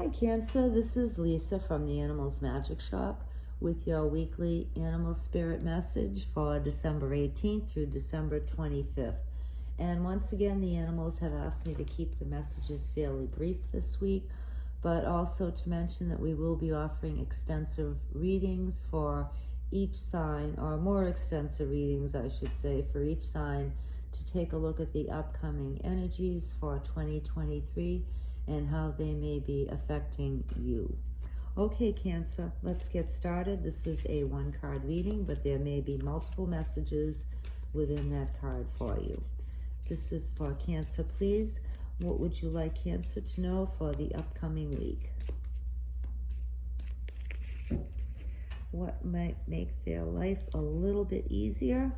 Hi Cancer, this is Lisa from the Animals Magic Shop with your weekly animal spirit message for December 18th through December 25th. And once again, the animals have asked me to keep the messages fairly brief this week, but also to mention that we will be offering extensive readings for each sign, or more extensive readings, I should say, for each sign to take a look at the upcoming energies for 2023 and how they may be affecting you. Okay, Cancer, let's get started. This is a one-card reading, but there may be multiple messages within that card for you. This is for Cancer, please. What would you like Cancer to know for the upcoming week? What might make their life a little bit easier?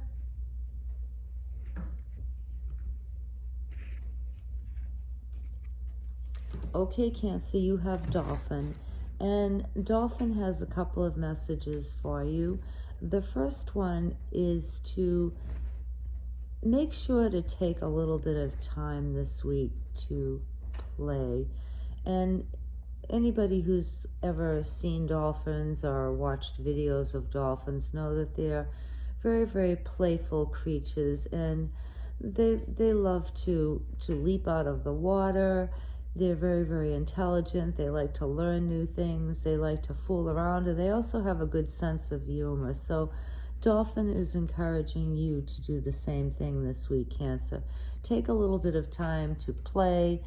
Okay, Cancer, you have Dolphin. And Dolphin has a couple of messages for you. The first one is to make sure to take a little bit of time this week to play. And anybody who's ever seen dolphins or watched videos of dolphins know that they're very, very playful creatures, and they love to leap out of the water. They're very, very intelligent. They like to learn new things. They like to fool around, and they also have a good sense of humor. So Dolphin is encouraging you to do the same thing this week, Cancer. Take a little bit of time to play,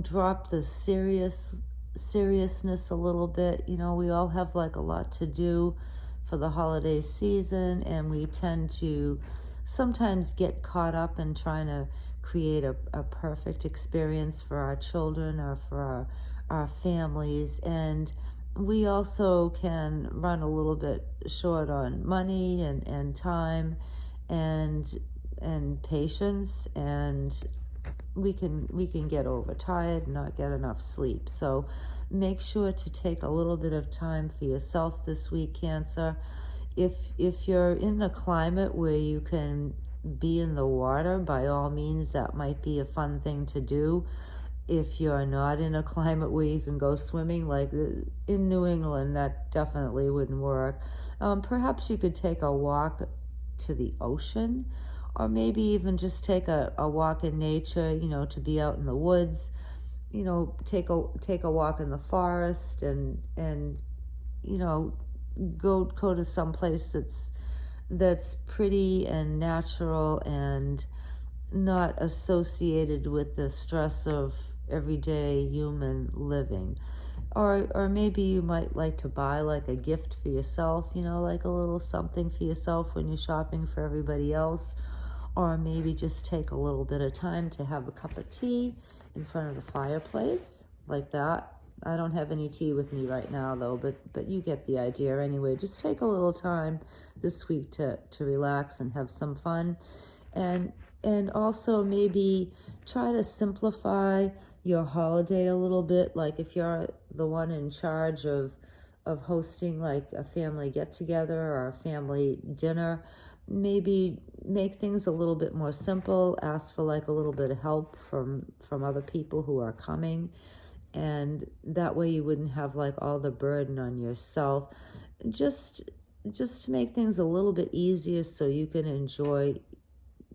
drop the seriousness a little bit. We all have like a lot to do for the holiday season, and we tend to sometimes get caught up in trying to create a perfect experience for our children or for our families. And we also can run a little bit short on money and time and patience, and we can get overtired and not get enough sleep. So make sure to take a little bit of time for yourself this week, Cancer. If you're in a climate where you can be in the water, by all means, that might be a fun thing to do. If you're not in a climate where you can go swimming, like in New England, that definitely wouldn't work. Perhaps you could take a walk to the ocean, or maybe even just take a walk in nature, to be out in the woods, take a walk in the forest, and go to some place that's pretty and natural and not associated with the stress of everyday human living. Or maybe you might like to buy like a gift for yourself, like a little something for yourself when you're shopping for everybody else. Or maybe just take a little bit of time to have a cup of tea in front of the fireplace, like that. I don't have any tea with me right now, though, but you get the idea anyway. Just take a little time this week to relax and have some fun. And also maybe try to simplify your holiday a little bit. Like if you're the one in charge of hosting like a family get-together or a family dinner, maybe make things a little bit more simple. Ask for like a little bit of help from other people who are coming, and that way you wouldn't have like all the burden on yourself. Just to make things a little bit easier so you can enjoy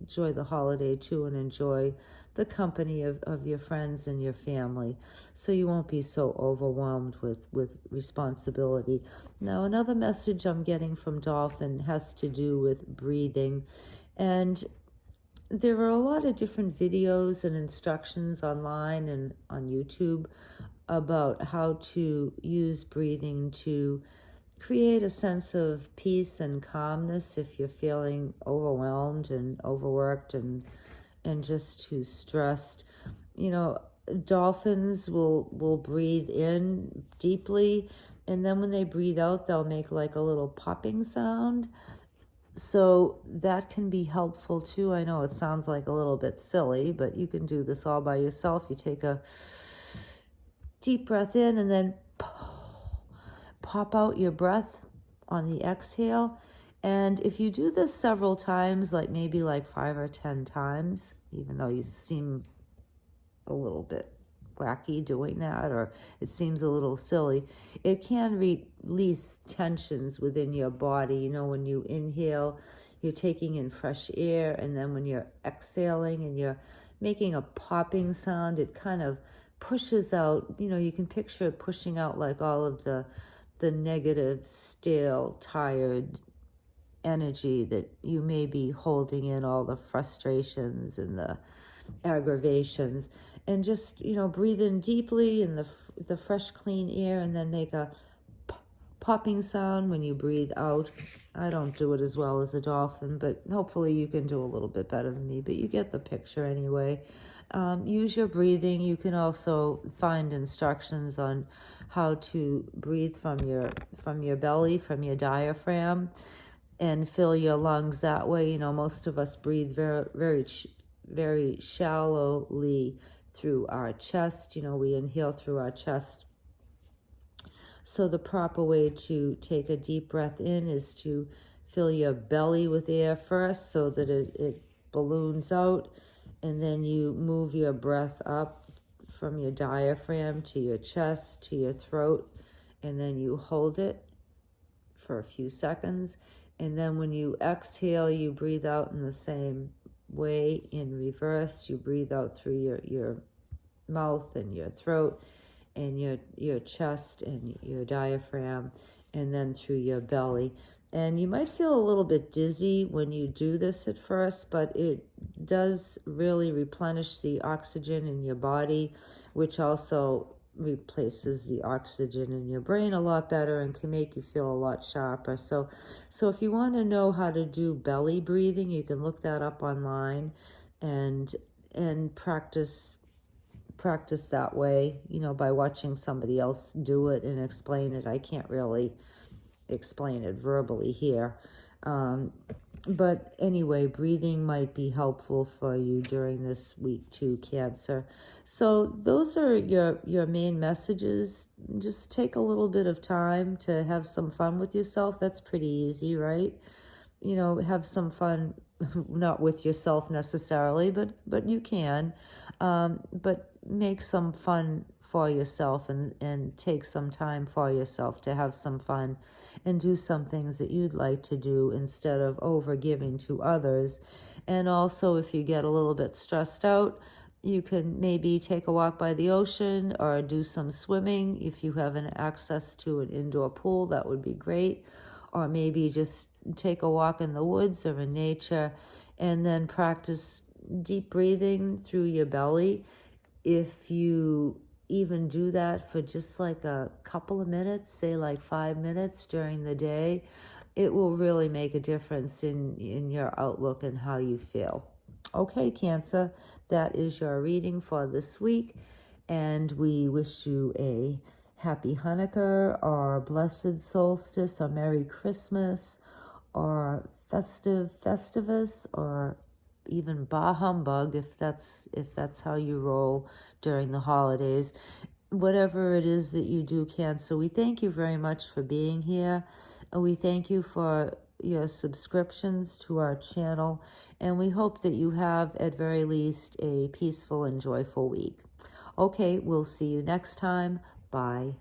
the holiday too, and enjoy the company of your friends and your family, so you won't be so overwhelmed with responsibility. Now, another message I'm getting from Dolphin has to do with breathing, and there are a lot of different videos and instructions online and on YouTube about how to use breathing to create a sense of peace and calmness if you're feeling overwhelmed and overworked and just too stressed. Dolphins will breathe in deeply, and then when they breathe out, they'll make like a little popping sound. So that can be helpful too. I know it sounds like a little bit silly, but you can do this all by yourself. You take a deep breath in and then pop out your breath on the exhale. And if you do this several times, like maybe like 5 or 10 times, even though you seem a little bit wacky doing that, or it seems a little silly, it can release tensions within your body. You know, when you inhale, you're taking in fresh air, and then when you're exhaling and you're making a popping sound, it kind of pushes out, you know, you can picture it pushing out like all of the negative, stale, tired energy that you may be holding in, all the frustrations and the aggravations, and just, you know, breathe in deeply in the fresh, clean air, and then make a popping sound when you breathe out. I don't do it as well as a dolphin, but hopefully you can do a little bit better than me, but you get the picture anyway. Use your breathing. You can also find instructions on how to breathe from your belly, from your diaphragm, and fill your lungs that way. You know, most of us breathe very shallowly through our chest. You know, we inhale through our chest. So the proper way to take a deep breath in is to fill your belly with air first so that it balloons out, and then you move your breath up from your diaphragm to your chest, to your throat, and then you hold it for a few seconds. And then when you exhale, you breathe out in the same way in reverse. You breathe out through your mouth and your throat and your chest and your diaphragm, and then through your belly. And you might feel a little bit dizzy when you do this at first, but it does really replenish the oxygen in your body, which also replaces the oxygen in your brain a lot better and can make you feel a lot sharper. So if you want to know how to do belly breathing, you can look that up online and practice that way, you know, by watching somebody else do it and explain it. I can't really explain it verbally here. But anyway, breathing might be helpful for you during this week too, Cancer. So those are your main messages. Just take a little bit of time to have some fun with yourself. That's pretty easy, right? You know, have some fun, not with yourself necessarily, but you can. But make some fun for yourself and take some time for yourself to have some fun and do some things that you'd like to do instead of over giving to others. And also, if you get a little bit stressed out, you can maybe take a walk by the ocean or do some swimming. If you have an access to an indoor pool, that would be great. Or maybe just take a walk in the woods or in nature, and then practice deep breathing through your belly. If you even do that for just like a couple of minutes, say like 5 minutes during the day, it will really make a difference in your outlook and how you feel. Okay, Cancer, that is your reading for this week, and we wish you a happy Hanukkah or blessed solstice or Merry Christmas or Festivus or even Bah Humbug, if that's how you roll during the holidays. Whatever it is that you do, Cancer, we thank you very much for being here, and we thank you for your subscriptions to our channel, and we hope that you have, at very least, a peaceful and joyful week. Okay, we'll see you next time. Bye.